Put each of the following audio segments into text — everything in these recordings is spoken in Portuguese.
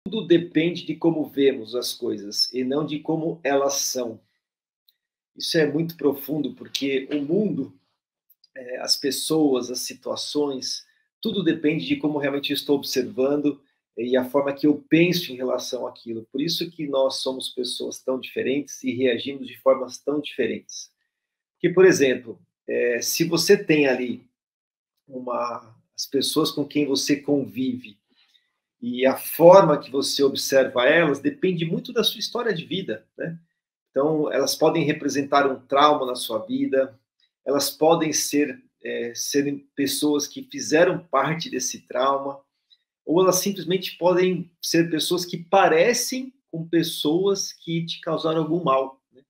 Tudo depende de como vemos as coisas e não de como elas são. Isso é muito profundo, porque o mundo, as pessoas, as situações, tudo depende de como realmente eu estou observando e a forma que eu penso em relação àquilo. Por isso que nós somos pessoas tão diferentes e reagimos de formas tão diferentes. Porque, por exemplo, se você tem ali as pessoas com quem você convive, e a forma que você observa elas depende muito da sua história de vida, né? Então, elas podem representar um trauma na sua vida, elas podem serem pessoas que fizeram parte desse trauma, ou elas simplesmente podem ser pessoas que parecem com pessoas que te causaram algum mal, né?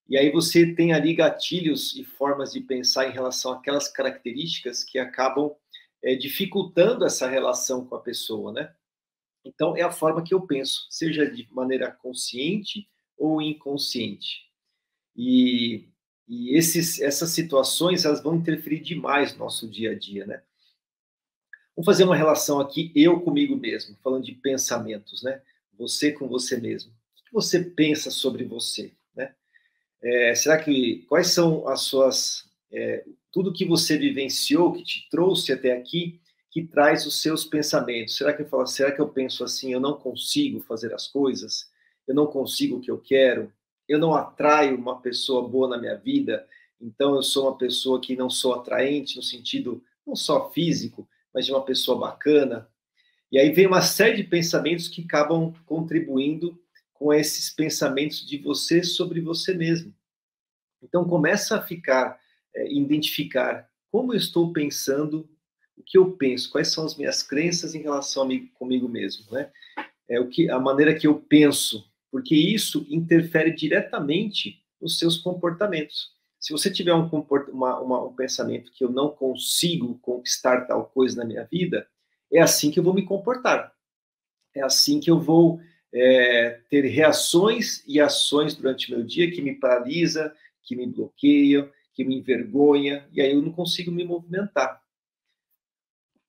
E aí você tem ali gatilhos e formas de pensar em relação àquelas características que acabam dificultando essa relação com a pessoa, né? Então, é a forma que eu penso, seja de maneira consciente ou inconsciente. E, essas situações, elas vão interferir demais no nosso dia a dia, né? Vamos fazer uma relação aqui, eu comigo mesmo, falando de pensamentos, né? Você com você mesmo. O que você pensa sobre você, né? Quais são as suas... tudo que você vivenciou, que te trouxe até aqui, que traz os seus pensamentos. Será que eu penso assim, eu não consigo fazer as coisas? Eu não consigo o que eu quero? Eu não atraio uma pessoa boa na minha vida? Então eu sou uma pessoa que não sou atraente no sentido não só físico, mas de uma pessoa bacana? E aí vem uma série de pensamentos que acabam contribuindo com esses pensamentos de você sobre você mesmo. Então começa a identificar como eu estou pensando, o que eu penso, quais são as minhas crenças em relação comigo mesmo, né? A maneira que eu penso, porque isso interfere diretamente nos seus comportamentos. Se você tiver um pensamento que eu não consigo conquistar tal coisa na minha vida, é assim que eu vou me comportar. É assim que eu vou ter reações e ações durante o meu dia que me paralisa, que me bloqueiam, que me envergonha, e aí eu não consigo me movimentar.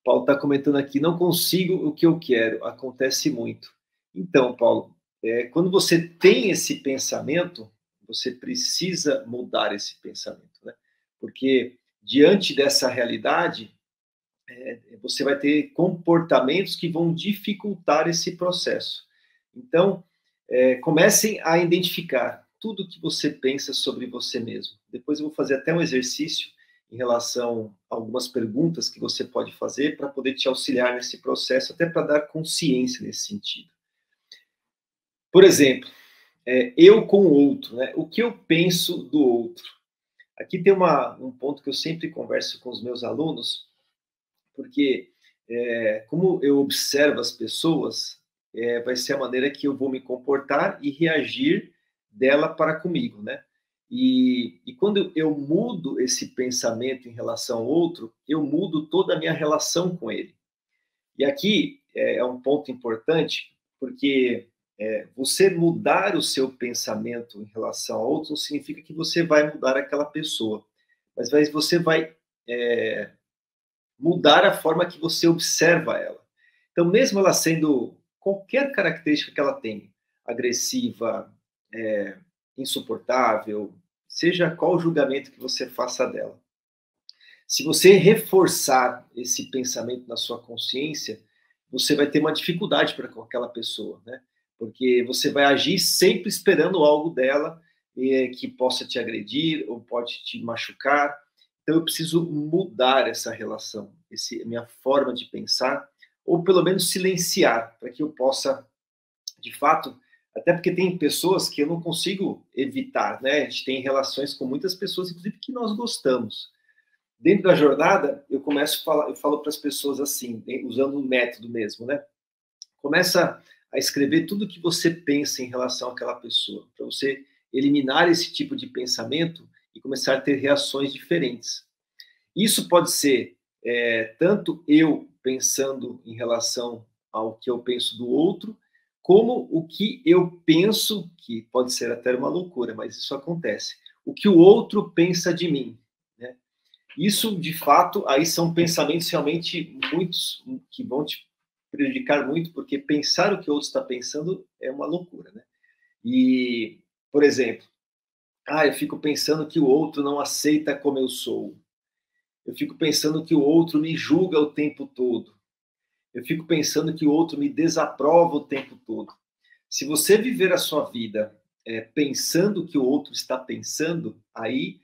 Paulo está comentando aqui, não consigo o que eu quero, acontece muito. Então, Paulo, quando você tem esse pensamento, você precisa mudar esse pensamento, né? Porque diante dessa realidade, você vai ter comportamentos que vão dificultar esse processo. Então, comecem a identificar tudo que você pensa sobre você mesmo. Depois eu vou fazer até um exercício em relação a algumas perguntas que você pode fazer para poder te auxiliar nesse processo, até para dar consciência nesse sentido. Por exemplo, eu com o outro, né? O que eu penso do outro? Aqui tem um ponto que eu sempre converso com os meus alunos, porque como eu observo as pessoas, vai ser a maneira que eu vou me comportar e reagir dela para comigo, né? E quando eu mudo esse pensamento em relação ao outro, eu mudo toda a minha relação com ele. E aqui é um ponto importante, porque você mudar o seu pensamento em relação ao outro não significa que você vai mudar aquela pessoa, mas você vai mudar a forma que você observa ela. Então, mesmo ela sendo qualquer característica que ela tem, agressiva, insuportável, seja qual o julgamento que você faça dela, se você reforçar esse pensamento na sua consciência, você vai ter uma dificuldade para com aquela pessoa, né? Porque você vai agir sempre esperando algo dela que possa te agredir ou pode te machucar. Então eu preciso mudar essa relação, minha forma de pensar, ou pelo menos silenciar, para que eu possa, de fato, até porque tem pessoas que eu não consigo evitar, né? A gente tem relações com muitas pessoas, inclusive, que nós gostamos. Dentro da jornada, eu falo para as pessoas assim, usando um método mesmo, né? Começa a escrever tudo que você pensa em relação àquela pessoa, para você eliminar esse tipo de pensamento e começar a ter reações diferentes. Isso pode ser tanto eu pensando em relação ao que eu penso do outro, como o que eu penso, que pode ser até uma loucura, mas isso acontece, o que o outro pensa de mim, né? Isso, de fato, aí são pensamentos realmente muitos que vão te prejudicar muito, porque pensar o que o outro está pensando é uma loucura, né? E, por exemplo, eu fico pensando que o outro não aceita como eu sou. Eu fico pensando que o outro me julga o tempo todo. Eu fico pensando que o outro me desaprova o tempo todo. Se você viver a sua vida pensando o que o outro está pensando, aí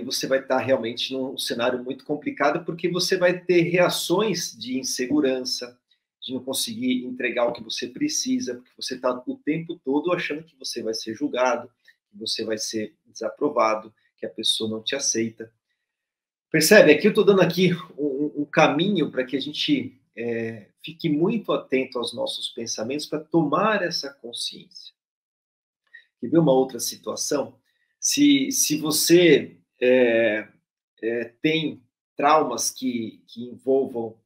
você vai estar realmente num cenário muito complicado, porque você vai ter reações de insegurança, de não conseguir entregar o que você precisa, porque você está o tempo todo achando que você vai ser julgado, que você vai ser desaprovado, que a pessoa não te aceita. Percebe? Aqui eu estou dando aqui um caminho para que a gente fique muito atento aos nossos pensamentos para tomar essa consciência. Quer ver uma outra situação? Se você tem traumas que envolvam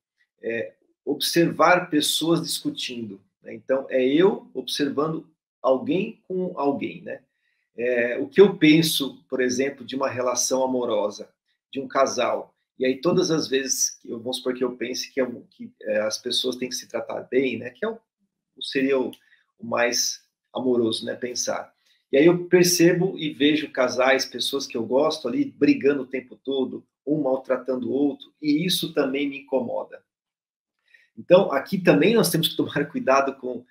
observar pessoas discutindo, né? Então, é eu observando alguém com alguém, né? O que eu penso, por exemplo, de uma relação amorosa, de um casal, e aí todas as vezes, vamos supor que eu pense que as pessoas têm que se tratar bem, né? Que seria o mais amoroso, né? Pensar. E aí eu percebo e vejo casais, pessoas que eu gosto ali, brigando o tempo todo, um maltratando o outro, e isso também me incomoda. Então, aqui também nós temos que tomar cuidado com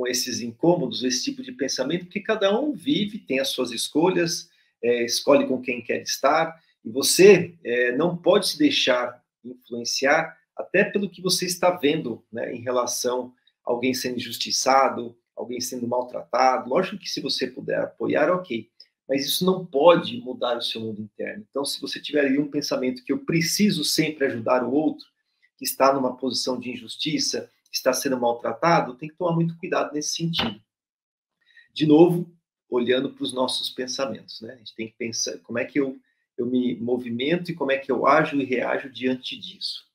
esses incômodos, esse tipo de pensamento, porque cada um vive, tem as suas escolhas, escolhe com quem quer estar, e você não pode se deixar influenciar até pelo que você está vendo, né, em relação a alguém sendo injustiçado, alguém sendo maltratado. Lógico que se você puder apoiar, ok, mas isso não pode mudar o seu mundo interno. Então, se você tiver aí um pensamento que eu preciso sempre ajudar o outro, que está numa posição de injustiça, está sendo maltratado, tem que tomar muito cuidado nesse sentido. De novo, olhando para os nossos pensamentos, né? A gente tem que pensar como é que eu me movimento e como é que eu ajo e reajo diante disso.